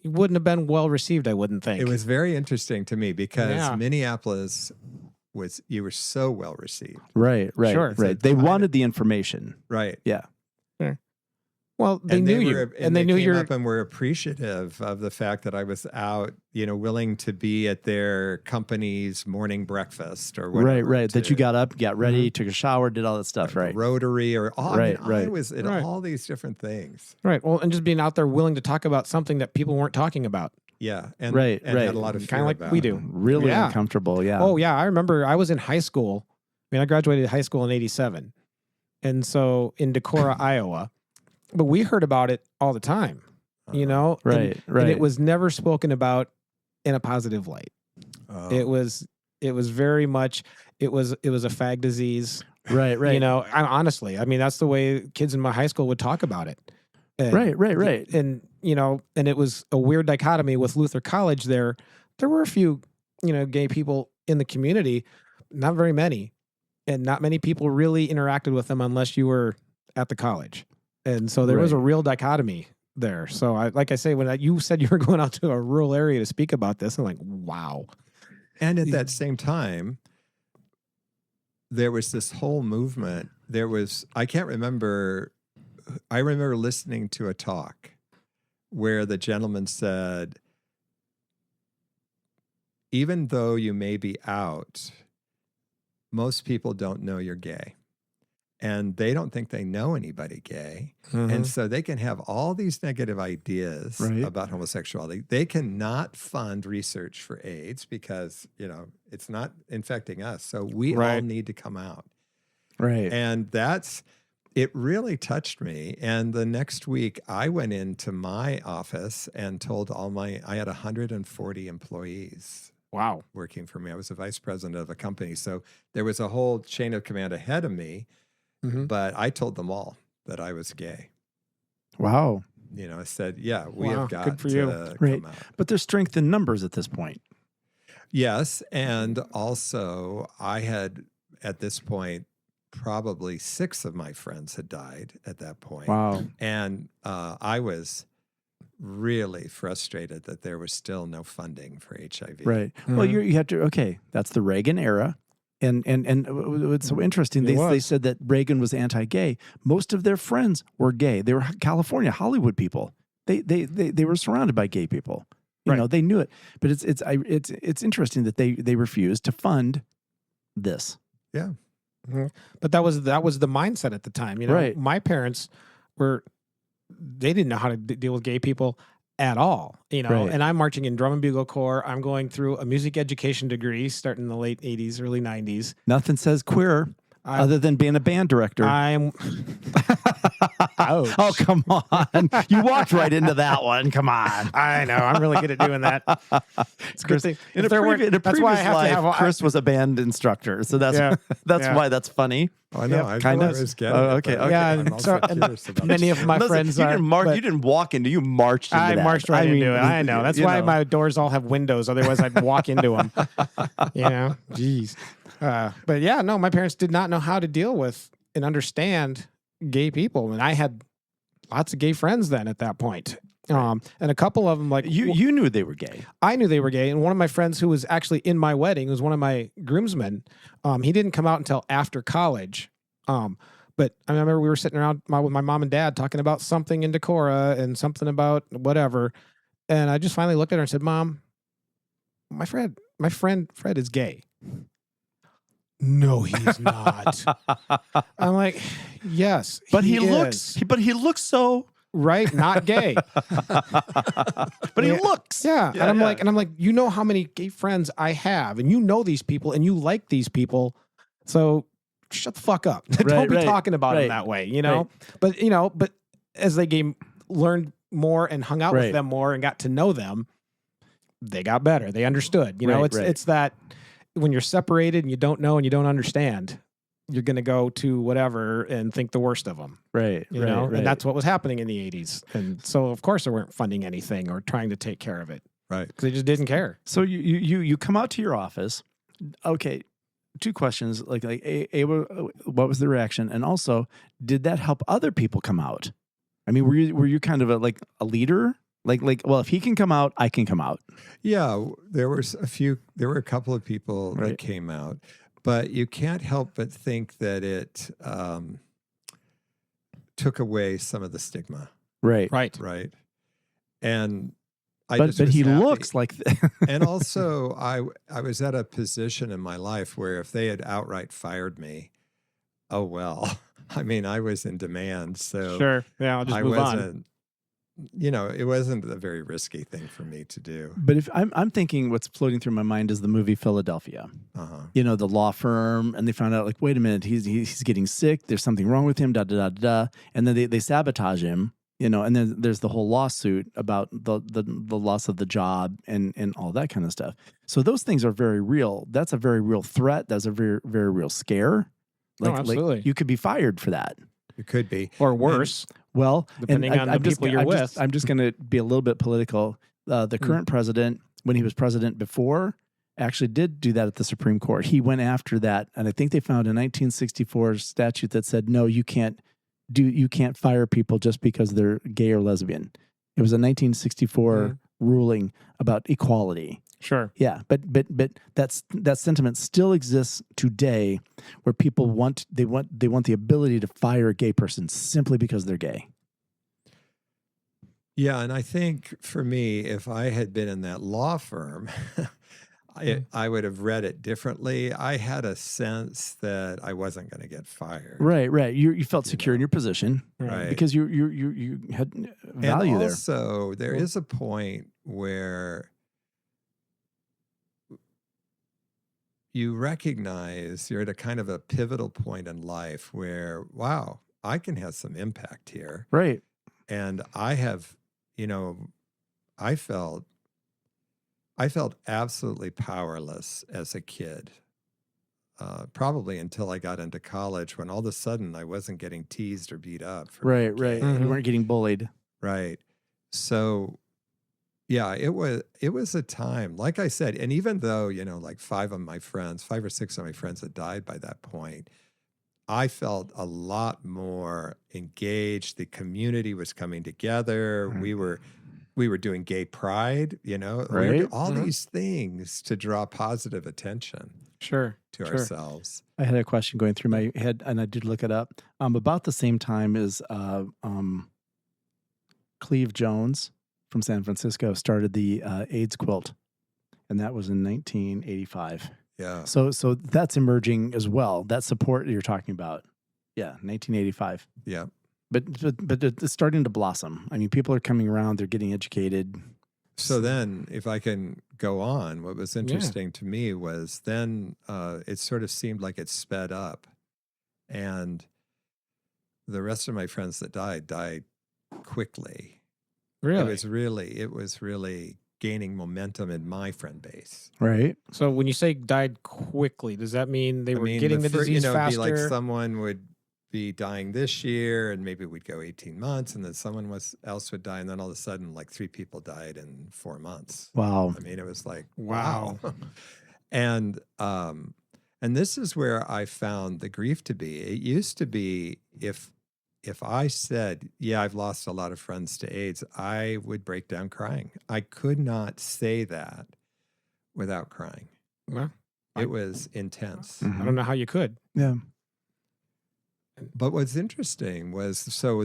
it wouldn't have been well received. I wouldn't think. It was very interesting to me because Yeah. Minneapolis you were so well received. Right. Sure. They wanted the information. Right. Yeah. Well, they knew you, and they knew came you're. up and were appreciative of the fact that I was out, willing to be at their company's morning breakfast or whatever. Right. That you got up, got ready, took a shower, did all that stuff. Right. Rotary or all. Right. I was at Right. all these different things. Right. Well, and just being out there willing to talk about something that people weren't talking about. Yeah. And Right. had a lot of fear Kind of like about we it. do. Really Yeah. uncomfortable. Yeah. Oh, yeah. I remember I was in high school. I graduated high school in 87. And so in Decorah, Iowa. But we heard about it all the time, Right. And it was never spoken about in a positive light. Oh. It was very much, it was a fag disease. Right. Honestly, that's the way kids in my high school would talk about it. And, Right. And, and it was a weird dichotomy with Luther College there. There were a few, gay people in the community, not very many. And not many people really interacted with them unless you were at the college. And so there was a real dichotomy there. So like I say, when you said you were going out to a rural area to speak about this, I'm like, wow. And at that same time, there was this whole movement. I remember listening to a talk where the gentleman said, even though you may be out, most people don't know you're gay. And they don't think they know anybody gay. And so they can have all these negative ideas about homosexuality. They cannot fund research for AIDS because, it's not infecting us. So we all need to come out. Right. And it really touched me. And the next week I went into my office and told I had 140 employees. Wow. Working for me. I was the vice president of a company. So there was a whole chain of command ahead of me. But I told them all that I was gay. Wow. I said, yeah, we have got good for to you. come out. But there's strength in numbers at this point. Yes. And also I had, at this point, probably 6 of my friends had died at that point. Wow. And I was really frustrated that there was still no funding for HIV. Right. Well, you have to. Okay, that's the Reagan era, and what's so interesting? They said that Reagan was anti-gay. Most of their friends were gay. They were California Hollywood people. They were surrounded by gay people. You know, they knew it. But it's interesting that they refused to fund this. Yeah. Mm-hmm. But that was the mindset at the time. You know, Right. My parents they didn't know how to deal with gay people at all, you know, Right. and I'm marching in drum and bugle corps. I'm going through a music education degree starting in the late 80s, early 90s. Nothing says queer other than being a band director. I'm Oh, come on. You walked right into that one. Come on. I know. I'm really good at doing that. It's a good thing. In a If there weren't- previous that's why I have to life, have Chris was a band instructor. So that's Yeah. that's Yeah. why that's funny. I know. I kind know of. I was getting Oh, it, okay, but okay. Yeah, I'm and also so- curious about many this. of my Listen, friends you are. didn't march. but You didn't walk into. You marched into I that. marched right I mean, into it. I know. That's you why know. my doors all have windows. Otherwise, I'd walk into them. You know, jeez. But yeah, no, my parents did not know how to deal with and understand gay people, and I had lots of gay friends then at that point. And a couple of them, like You knew they were gay. I knew they were gay, and one of my friends who was actually in my wedding, who was one of my groomsmen, he didn't come out until after college. But I remember we were sitting around with my mom and dad talking about something in Decorah and something about whatever, and I just finally looked at her and said, "Mom, my friend Fred is gay." No, he's not. I'm like, yes, But he is. looks so. Right, not gay. But he Yeah. looks. Yeah. And I'm like, you know how many gay friends I have, and you know these people, and you like these people, so shut the fuck up. Don't be right, talking about them right, that way, you know. But as they learned more and hung out Right. with them more and got to know them, they got better. They understood. You know, Right, right. it's that when you're separated and you don't know and you don't understand, you're going to go to whatever and think the worst of them. Right. You know, and that's what was happening in the 80s. And so, of course, they weren't funding anything or trying to take care of it Right. because they just didn't care. So you come out to your office. Okay, 2 questions. Like what was the reaction? And also, did that help other people come out? I mean, were you kind of a leader? Like, well, if he can come out, I can come out. Yeah, there were a couple of people that came out, but you can't help but think that it took away some of the stigma, Right. right? And I But just was he happy. looks like. And also, I was at a position in my life where if they had outright fired me, oh well. I mean, I was in demand, so Sure. Yeah, I'll just I move on. wasn't. It wasn't a very risky thing for me to do. But if I'm thinking, what's floating through my mind is the movie Philadelphia. You know, the law firm, and they found out, like, wait a minute, he's getting sick. There's something wrong with him. Da da da da. And then they sabotage him. You know, and then there's the whole lawsuit about the loss of the job and all that kind of stuff. So those things are very real. That's a very real threat. That's a very, very real scare. Absolutely. You could be fired for that. It could be. Or worse. Well, Depending on the people you're with. I'm just going to be a little bit political. The current president, when he was president before, actually did do that at the Supreme Court. He went after that, and I think they found a 1964 statute that said, no, you can't fire people just because they're gay or lesbian. It was a 1964 ruling about equality. Sure. Yeah, but that sentiment still exists today, where people want the ability to fire a gay person simply because they're gay. Yeah, and I think for me, if I had been in that law firm, I would have read it differently. I had a sense that I wasn't going to get fired. Right. You felt secure in your position, Right. Because you had value and there. Also, there is a point where you recognize you're at a kind of a pivotal point in life where, wow, I can have some impact here. Right. And I have, I felt absolutely powerless as a kid, probably until I got into college, when all of a sudden I wasn't getting teased or beat up. Right. Mm-hmm. You weren't getting bullied. Right. So, yeah, it was a time, like I said, and even though, like 5 or 6 of my friends had died by that point, I felt a lot more engaged. The community was coming together. We were doing gay pride, we were Right. doing all these things to draw positive attention Sure. to Sure. ourselves. I had a question going through my head, and I did look it up. About the same time as Cleve Jones from San Francisco started the AIDS quilt, and that was in 1985. Yeah. So that's emerging as well. That support you're talking about, 1985. Yeah. But it's starting to blossom. I mean, people are coming around. They're getting educated. So then, if I can go on, what was interesting to me was then it sort of seemed like it sped up. And the rest of my friends that died quickly. Really? It was really gaining momentum in my friend base. Right. So when you say died quickly, does that mean they were getting the disease it'd faster? be like someone would be dying this year, and maybe we'd go 18 months, and then someone else would die, and then all of a sudden, like 3 people died in 4 months. Wow. I mean, it was like, Wow. And this is where I found the grief to be. It used to be if I said, yeah, I've lost a lot of friends to AIDS, I would break down crying. I could not say that without crying. Well, It was intense. I don't know how you could. Yeah. But what's interesting was, so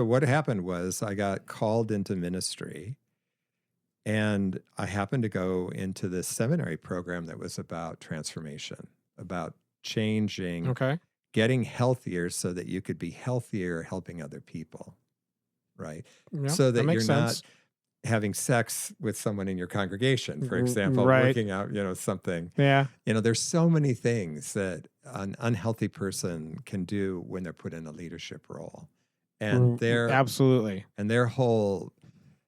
what happened was I got called into ministry, and I happened to go into this seminary program that was about transformation, about changing, Okay. getting healthier so that you could be healthier helping other people, right? Yeah, So that makes you're sense. not having sex with someone in your congregation, for example, right. working out, something. Yeah. There's so many things that an unhealthy person can do when they're put in a leadership role. And absolutely. And their whole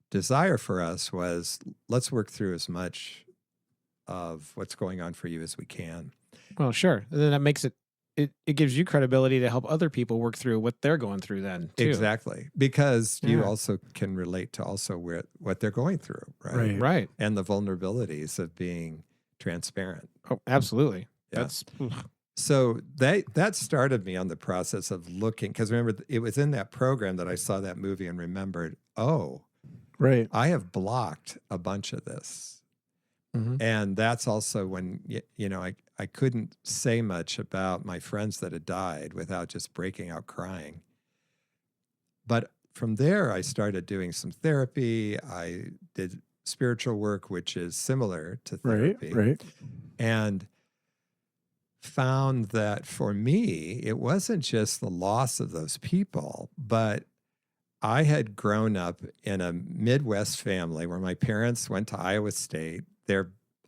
desire for us was, let's work through as much of what's going on for you as we can. Well, sure. And then that makes it gives you credibility to help other people work through what they're going through then, too. Exactly. Because you Yeah. also can relate to also what they're going through, right? Right. And the vulnerabilities of being transparent. Oh, absolutely. Yeah. That's So that started me on the process of looking, because remember, it was in that program that I saw that movie and remembered, Right. I have blocked a bunch of this. And that's also when, I couldn't say much about my friends that had died without just breaking out crying. But from there, I started doing some therapy. I did spiritual work, which is similar to therapy. Right. And found that for me, it wasn't just the loss of those people, but I had grown up in a Midwest family where my parents went to Iowa State.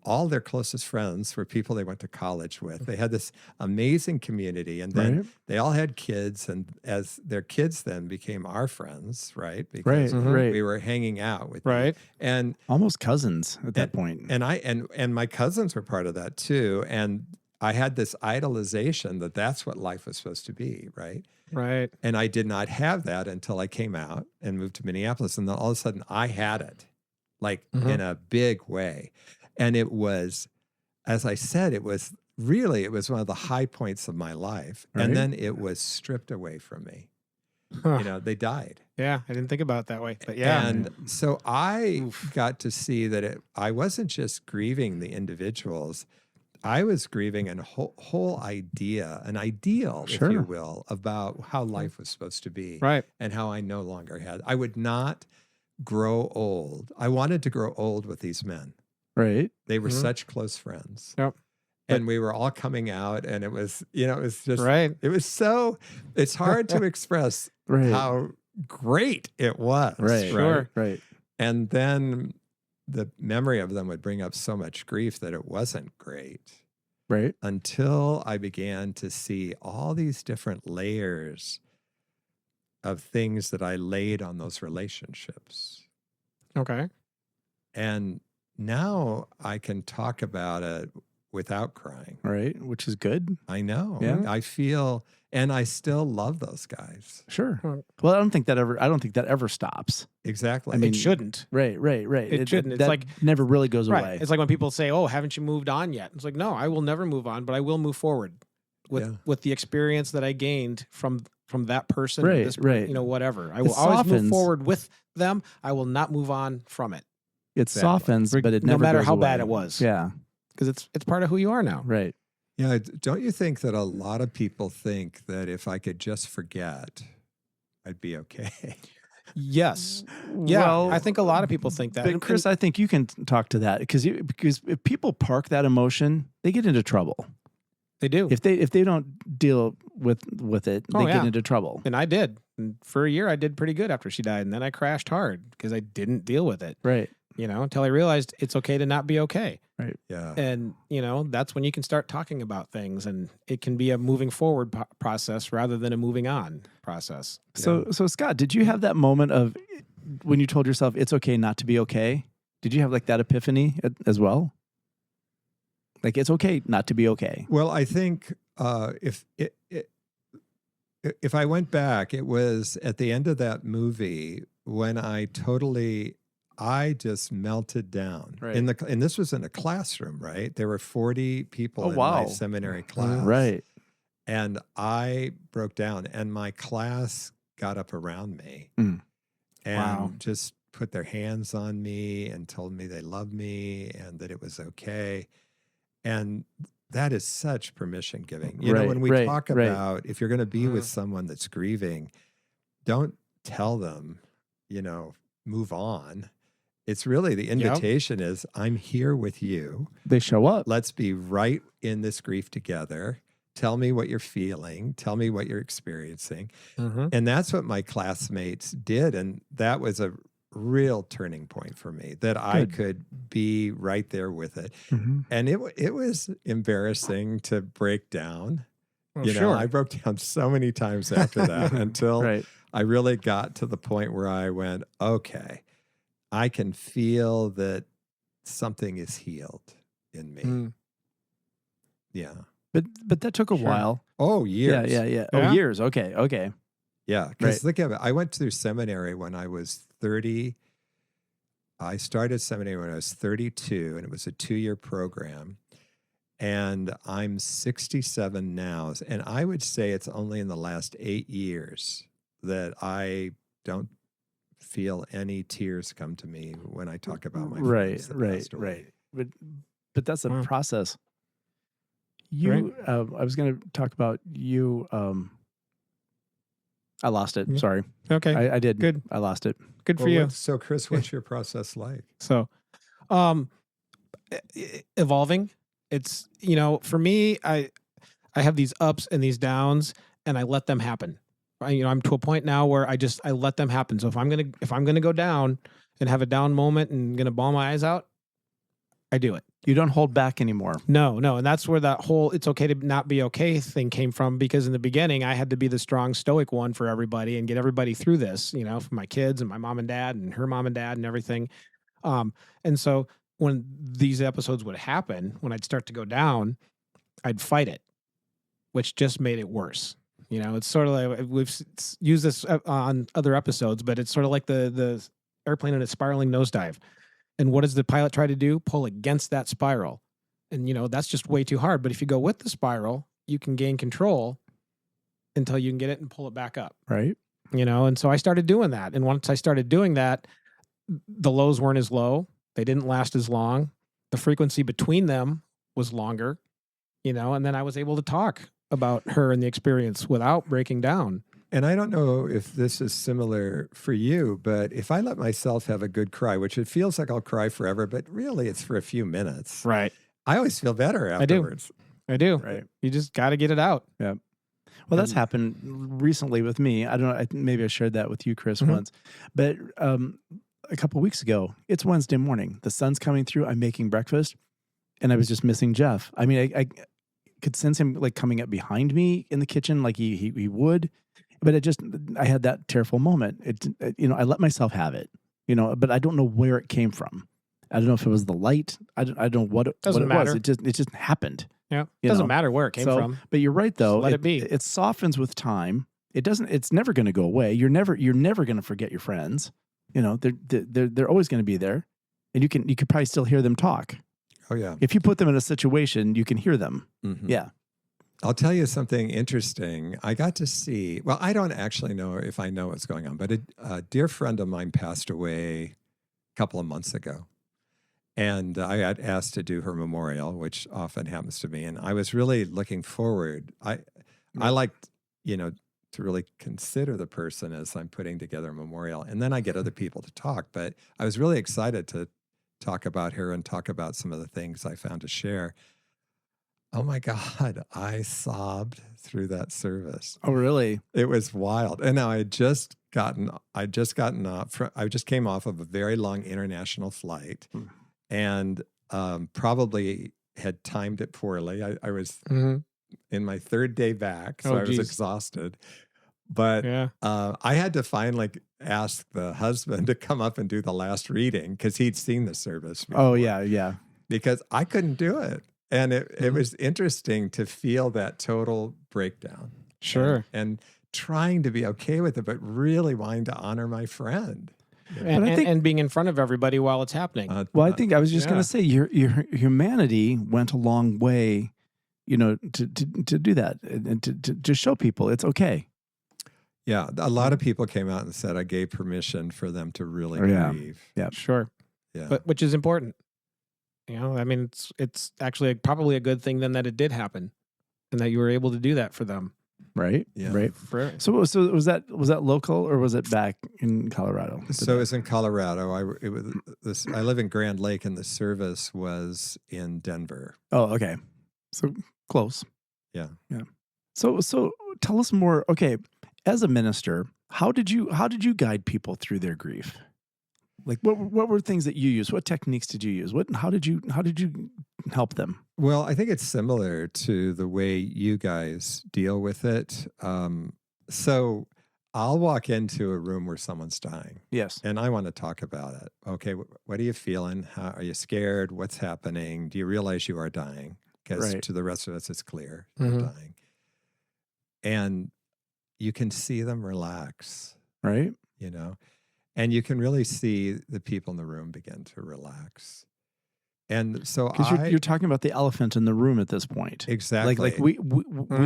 All their closest friends were people they went to college with. They had this amazing community, and then they all had kids, and as their kids then became our friends, right? Because we were hanging out with them. And almost cousins at that point. And my cousins were part of that too. And I had this idolization that that's what life was supposed to be, right? right. And I did not have that until I came out and moved to Minneapolis. And then all of a sudden I had it, like in a big way. And it was, as I said, it was one of the high points of my life. Right. And then it was stripped away from me. Huh. They died. Yeah, I didn't think about it that way, but yeah. And so I got to see that I wasn't just grieving the individuals. I was grieving a whole idea, an ideal, if you will, about how life was supposed to be. Right. And how I no longer had. I would not grow old. I wanted to grow old with these men. Right. They were such close friends. Yep. And we were all coming out, and it was, it was just, Right. it was so, it's hard to express how great it was. Right. Sure. Right. And then the memory of them would bring up so much grief that it wasn't great. Right. Until I began to see all these different layers of things that I laid on those relationships. Okay. And now I can talk about it without crying. Right. Which is good. I know. Yeah. I feel, and I still love those guys. Sure. Well, I don't think that ever stops. Exactly. I mean, It shouldn't. Right. It shouldn't. It's that like never really goes right. away. It's like when people say, "Oh, haven't you moved on yet?" It's like, no, I will never move on, but I will move forward with the experience that I gained from that person. Right, this, right. Whatever. I will always move softens. forward with them. I will not move on from it. It softens, but it no never matter goes how away. bad it was. Yeah. Because it's part of who you are now. Right. Yeah. Don't you think that a lot of people think that if I could just forget, I'd be okay? Yes. Yeah. Well, I think a lot of people think that. But Chris, I think you can talk to that because if people park that emotion, they get into trouble. they do. If they don't deal with it, Oh, they yeah. get into trouble. And I did. And for a year, I did pretty good after she died. And then I crashed hard because I didn't deal with it, Right. until I realized it's okay to not be okay. Yeah. And, that's when you can start talking about things, and it can be a moving forward process rather than a moving on process. So Scott, did you have that moment of when you told yourself it's okay not to be okay? Did you have like that epiphany as well? Like it's okay not to be okay. Well, I think if I went back, it was at the end of that movie when I just melted down. Right. And this was in a classroom, right? There were 40 people in my seminary class. Right. And I broke down, and my class got up around me Mm. and just put their hands on me and told me they loved me and that it was okay. And that is such permission giving. You know, when we talk about if you're going to be with someone that's grieving, don't tell them, move on. It's really the invitation is, I'm here with you. They show up. Let's be right in this grief together. Tell me what you're feeling. Tell me what you're experiencing. Mm-hmm. And that's what my classmates did. And that was a real turning point for me, that I could be right there with it. Mm-hmm. And it was embarrassing to break down. Well, sure. I broke down so many times after that until I really got to the point where I went, okay, I can feel that something is healed in me. Mm. Yeah. But that took a while. Oh, years. Yeah. Oh, years. Okay. Yeah. Because look at it. I went through seminary when I was 30. I started seminary when I was 32, and it was a 2-year program. And I'm 67 now. And I would say it's only in the last 8 years that I don't feel any tears come to me when I talk about my friends that passed away. But that's a process. I was going to talk about you. I lost it. Sorry. Okay. I did. Good. I lost it. Good for you. So, Chris, what's your process like? So, evolving. It's, for me, I have these ups and these downs, and I let them happen. I'm to a point now where I let them happen. So if I'm gonna go down and have a down moment and gonna bawl my eyes out, I do it. You don't hold back anymore. No. And that's where that whole it's okay to not be okay thing came from, because in the beginning I had to be the strong stoic one for everybody and get everybody through this, for my kids and my mom and dad and her mom and dad and everything. And so when these episodes would happen, when I'd start to go down, I'd fight it, which just made it worse. It's sort of like we've used this on other episodes, but it's sort of like the airplane in a spiraling nosedive. And what does the pilot try to do? Pull against that spiral. And, that's just way too hard. But if you go with the spiral, you can gain control until you can get it and pull it back up. Right. And so I started doing that. And once I started doing that, the lows weren't as low. They didn't last as long. The frequency between them was longer, and then I was able to talk about her and the experience without breaking down. And I don't know if this is similar for you, but if I let myself have a good cry, which it feels like I'll cry forever, but really it's for a few minutes. Right. I always feel better afterwards. I do. Right. You just got to get it out. Yeah. Well, that's happened recently with me. I don't know. Maybe I shared that with you, Chris, once. But a couple of weeks ago, it's Wednesday morning. The sun's coming through. I'm making breakfast, and I was just missing Jeff. I mean, I could sense him like coming up behind me in the kitchen, like he would. But I had that tearful moment. I let myself have it, but I don't know where it came from. I don't know if it was the light. I don't know what it Doesn't was. matter. It just happened. Yeah. You Doesn't know? matter where it came from. But you're right though. Let it be. It softens with time. It's never going to go away. You're never going to forget your friends. You know, they're always going to be there, and you could probably still hear them talk. Oh yeah. If you put them in a situation, you can hear them. Mhm. Yeah. I'll tell you something interesting. I got to see, well, I don't actually know if I know what's going on, but a dear friend of mine passed away a couple of months ago. And I got asked to do her memorial, which often happens to me. And I was really looking forward. I like, to really consider the person as I'm putting together a memorial. And then I get other people to talk. But I was really excited to talk about her and talk about some of the things I found to share. Oh my God, I sobbed through that service. Oh, really? It was wild. And now I just came off of a very long international flight and probably had timed it poorly. I was in my third day back, so I was exhausted. But I had to finally ask the husband to come up and do the last reading because he'd seen the service before. Oh, yeah. Because I couldn't do it. And it was interesting to feel that total breakdown. Sure. And trying to be okay with it, but really wanting to honor my friend. And being in front of everybody while it's happening. Well, I think I was just going to say your humanity went a long way, to do that and to show people it's okay. Yeah. A lot of people came out and said I gave permission for them to really grieve. Yeah. Sure. Yeah. But which is important. I mean, it's actually probably a good thing then that it did happen and that you were able to do that for them. Right. Yeah. Right. So was that local or was it back in Colorado? So it was in Colorado. I live in Grand Lake and the service was in Denver. Oh, okay. So close. Yeah. Yeah. So tell us more. Okay. As a minister, how did you guide people through their grief? Like what were things that you used? What techniques did you use? How did you help them? Well, I think it's similar to the way you guys deal with it. So I'll walk into a room where someone's dying. Yes. And I want to talk about it. Okay, what are you feeling? How are you scared? What's happening? Do you realize you are dying? Because to the rest of us, it's clear you're dying. And you can see them relax. Right. And you can really see the people in the room begin to relax. And so you're talking about the elephant in the room at this point. Exactly. Like we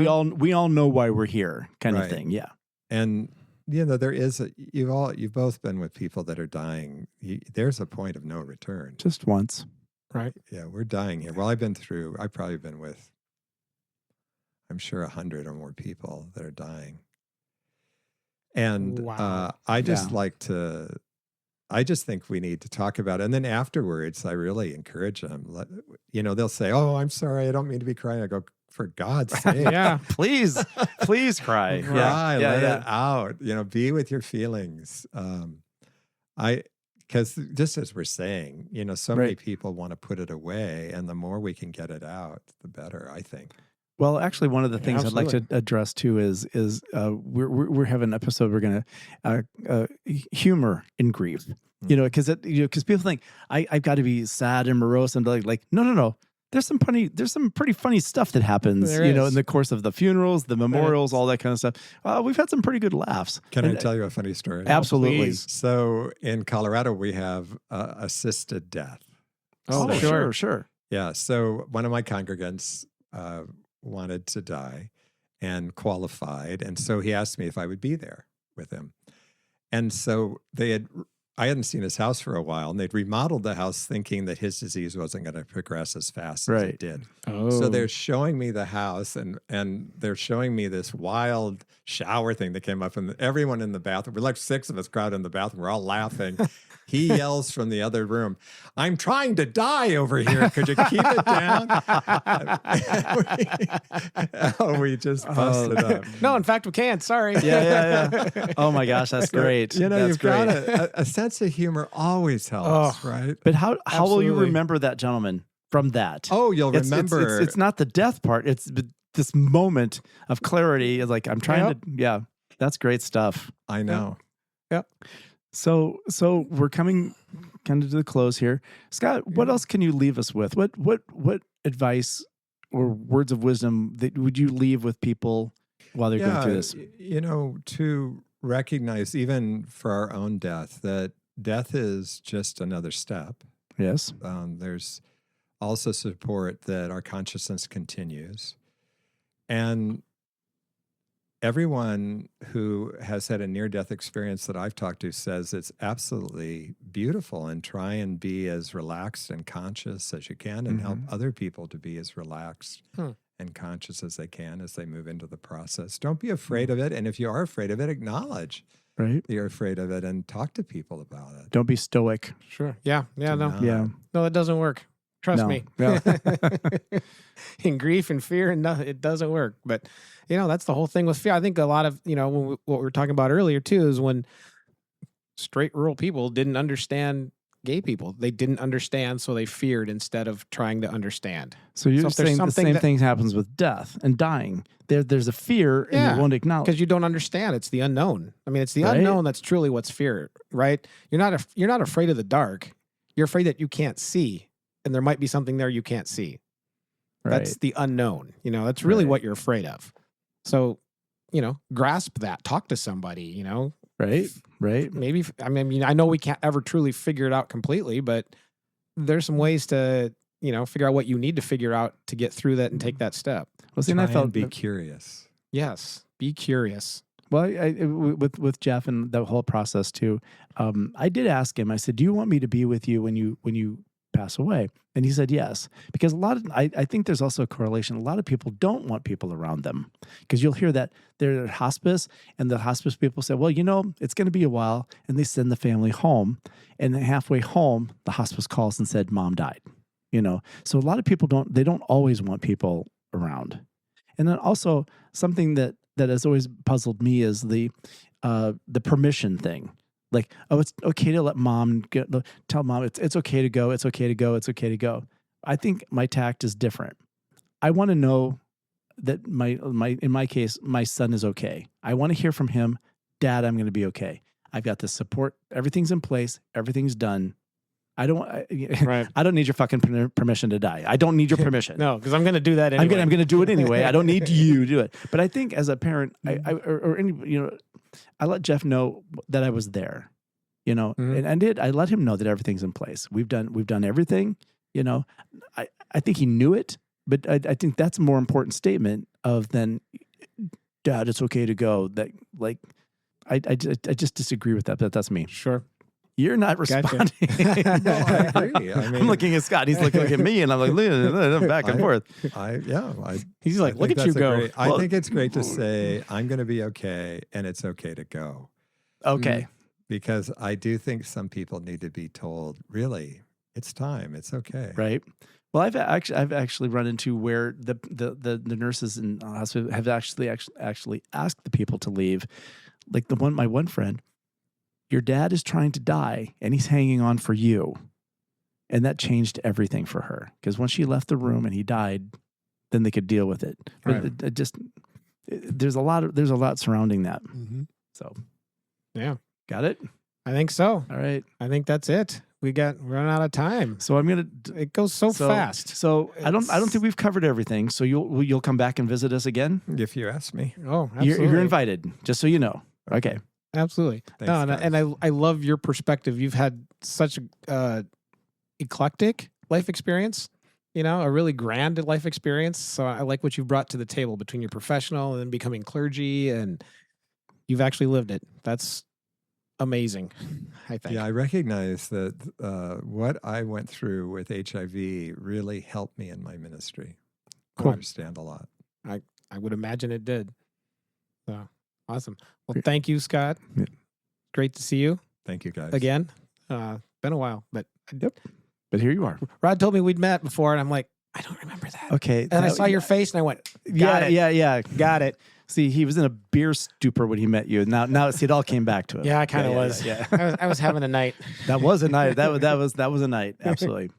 all know why we're here kind of thing. Yeah. And there is you've both been with people that are dying. There's a point of no return. Just once. Right. Yeah, we're dying here. Well, I've probably been with, I'm sure 100 or more people that are dying. And I just I just think we need to talk about it. And then afterwards, I really encourage them. They'll say, "Oh, I'm sorry. I don't mean to be crying." I go, "For God's sake. Please cry. Cry, let it out. Be with your feelings." Because just as we're saying, so many people want to put it away. And the more we can get it out, the better, I think. Well, actually, one of the things I'd like to address too is we're having an episode. We're going to humor in grief, because people think I've got to be sad and morose and like no. There's some pretty funny stuff that happens, in the course of the funerals, the memorials, all that kind of stuff. We've had some pretty good laughs. Can I tell you a funny story? Absolutely. So in Colorado, we have assisted death. Oh, sure. Yeah. So one of my congregants wanted to die and qualified. And so he asked me if I would be there with him. And so I hadn't seen his house for a while, and they'd remodeled the house thinking that his disease wasn't going to progress as fast as it did. Oh. So they're showing me the house and they're showing me this wild shower thing that came up, and everyone in the bathroom, we're like 6 of us crowded in the bathroom, we're all laughing. He yells from the other room, "I'm trying to die over here. Could you keep it down?" we just busted up. No, in fact, we can't. Sorry. Yeah. Oh my gosh, that's great. That's you've got a sense of humor always helps, right? But how will you remember that gentleman from that? Oh, you'll remember. It's not the death part. It's this moment of clarity. Like I'm trying to. Yeah, that's great stuff. I know. Yep. So we're coming kind of to the close here. Scott, what else can you leave us with? What advice or words of wisdom that would you leave with people while they're going through this? To recognize even for our own death, that death is just another step. Yes. There's also support that our consciousness continues. And everyone who has had a near-death experience that I've talked to says it's absolutely beautiful, and try and be as relaxed and conscious as you can, and help other people to be as relaxed and conscious as they can as they move into the process. Don't be afraid of it. And if you are afraid of it, acknowledge that you're afraid of it and talk to people about it. Don't be stoic. Sure. Yeah. Do not. No, that doesn't work. Trust me. Yeah. In grief and fear, and it doesn't work. But that's the whole thing with fear. I think a lot of what we were talking about earlier too is when straight rural people didn't understand gay people. They didn't understand, so they feared instead of trying to understand. So you're saying the same thing happens with death and dying. There's a fear, and you won't acknowledge because you don't understand. It's the unknown. I mean, it's the unknown that's truly what's fear, right? You're not afraid of the dark. You're afraid that you can't see, and there might be something there you can't see. Right. That's the unknown. That's really what you're afraid of. So, grasp that. Talk to somebody. Right. Maybe. I know we can't ever truly figure it out completely, but there's some ways to figure out what you need to figure out to get through that and take that step. Well, see, Try and I felt and be curious. Yes, be curious. Well, with Jeff and the whole process too, I did ask him. I said, "Do you want me to be with you when you pass away?" And he said yes, because I think there's also a correlation. A lot of people don't want people around them, because you'll hear that they're at hospice, and the hospice people say, "Well, it's going to be a while," and they send the family home, and then halfway home, the hospice calls and said, "Mom died." So a lot of people don't always want people around. And then also something that has always puzzled me is the permission thing. Like, oh, it's okay to let mom tell mom it's okay to go. It's okay to go. It's okay to go. I think my tact is different. I want to know that in my case, my son is okay. I want to hear from him, Dad, I'm going to be okay. I've got the support. Everything's in place. Everything's done. I don't need your fucking permission to die. I don't need your permission. No, because I'm going to do that anyway. I'm going to do it anyway. I don't need you to do it. But I think as a parent, I let Jeff know that I was there, and I let him know that everything's in place. We've done everything, I think he knew it, but I think that's a more important statement than, Dad, it's okay to go. That I just disagree with that, but that's me. Sure. You're not responding. Gotcha. No, I agree. I'm looking at Scott. He's looking at me, and I'm like, look, back and forth. He's like, look at you go. I think it's great to say, I'm going to be okay, and it's okay to go. Okay. Because I do think some people need to be told, really, it's time. It's okay. Right. Well, I've actually run into where the nurses in hospital have actually asked the people to leave. Like my one friend, your dad is trying to die and he's hanging on for you. And that changed everything for her, because once she left the room and he died, then they could deal with it. But there's a lot surrounding that. Mm-hmm. So, yeah. Got it? I think so. All right. I think that's it. We're running out of time. So it goes so fast. So I don't think we've covered everything. So you'll come back and visit us again if you ask me. Oh, absolutely. You're invited, just so you know. Okay. Absolutely. Thanks, and I love your perspective. You've had such eclectic life experience, a really grand life experience. So I like what you've brought to the table between your professional and then becoming clergy, and you've actually lived it. That's amazing, I think. Yeah, I recognize that what I went through with HIV really helped me in my ministry. Cool. I understand a lot. I would imagine it did. So awesome. Well, thank you, Scott. Yeah. Great to see you. Thank you, guys. Again. Been a while, but But here you are. Rod told me we'd met before, and I'm like, I don't remember that. Okay. And I saw your face, and I went, got it. Yeah. Got it. See, he was in a beer stupor when he met you. Now, see, it all came back to him. Yeah, I kind of was. Yeah. I was having a night. That was a night. That was a night. Absolutely.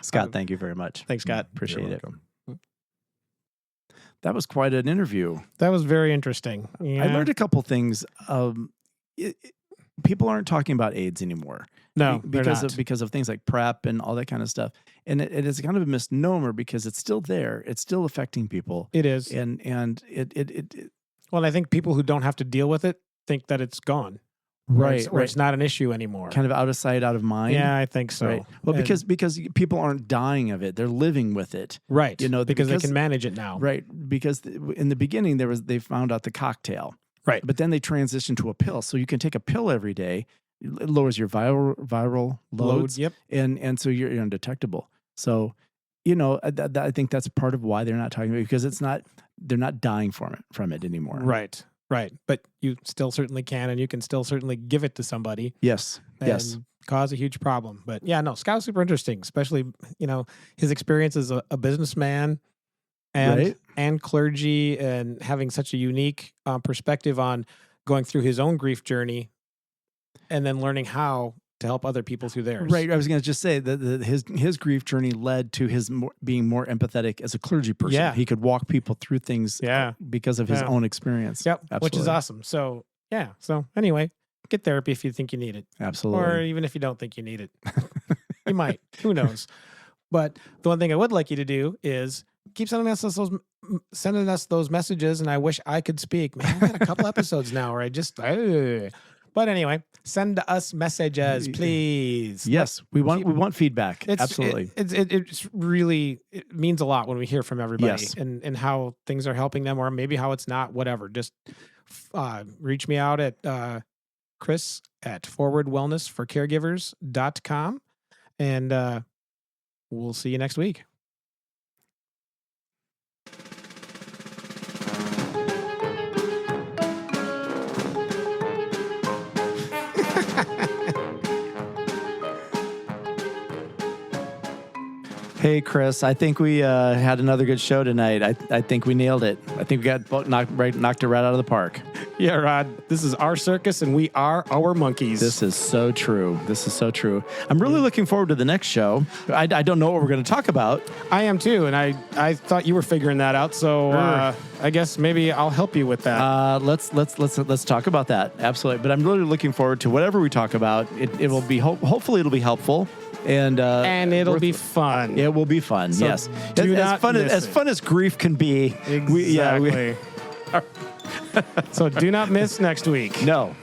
Scott, thank you very much. Thanks, Scott. Appreciate it. Welcome. That was quite an interview. That was very interesting. Yeah. I learned a couple things. people aren't talking about AIDS anymore. No, they're not. because of things like PrEP and all that kind of stuff. And it is kind of a misnomer because it's still there. It's still affecting people. It is. And it Well, I think people who don't have to deal with it think that it's gone. right, Or it's not an issue anymore. kind of out of sight, out of mind. Yeah, I think so. Right. Well, because people aren't dying of it; they're living with it. Right. You know, because they can manage it now. Right. Because in the beginning they found out the cocktail. Right. But then they transitioned to a pill, so you can take a pill every day. It lowers your viral loads. Yep. And so you're undetectable. So, you know, I think that's part of why they're not talking about it, because they're not dying from it anymore. Right. Right. But you still certainly can, and you can still certainly give it to somebody. Yes. And Yes. cause a huge problem. But yeah, no, Scott's super interesting, especially, you know, his experience as a businessman and Right. and clergy, and having such a unique perspective on going through his own grief journey and then learning how to help other people through theirs. Right. I was going to just say that his grief journey led to his being more empathetic as a clergy person. Yeah. He could walk people through things because of his Yeah. own experience. Yep. Which is Absolutely. awesome. So yeah. So anyway, get therapy if you think you need it. Absolutely. Or even if you don't think you need it. You might. Who knows? But the one thing I would like you to do is keep sending us those messages. And I wish I could speak. Man, I've had a couple episodes now where I just. But anyway, send us messages, please. Yes, we want feedback. Absolutely. It's really, it means a lot when we hear from everybody. Yes. and how things are helping them, or maybe how it's not. Whatever. Just reach me out at Chris at forwardwellnessforcaregivers.com, and we'll see you next week. Hey, Chris, I think we had another good show tonight. I think we nailed it. I think we got knocked it right out of the park. Yeah, Rod, this is our circus and we are our monkeys. This is so true. This is so true. I'm really looking forward to the next show. I don't know what we're going to talk about. I am too, and I thought you were figuring that out, so I guess maybe I'll help you with that. Let's talk about that. Absolutely. But I'm really looking forward to whatever we talk about. It will be hopefully it'll be helpful. And it'll be fun. It will be fun. So yes, as fun as grief can be. Exactly. So do not miss next week. No.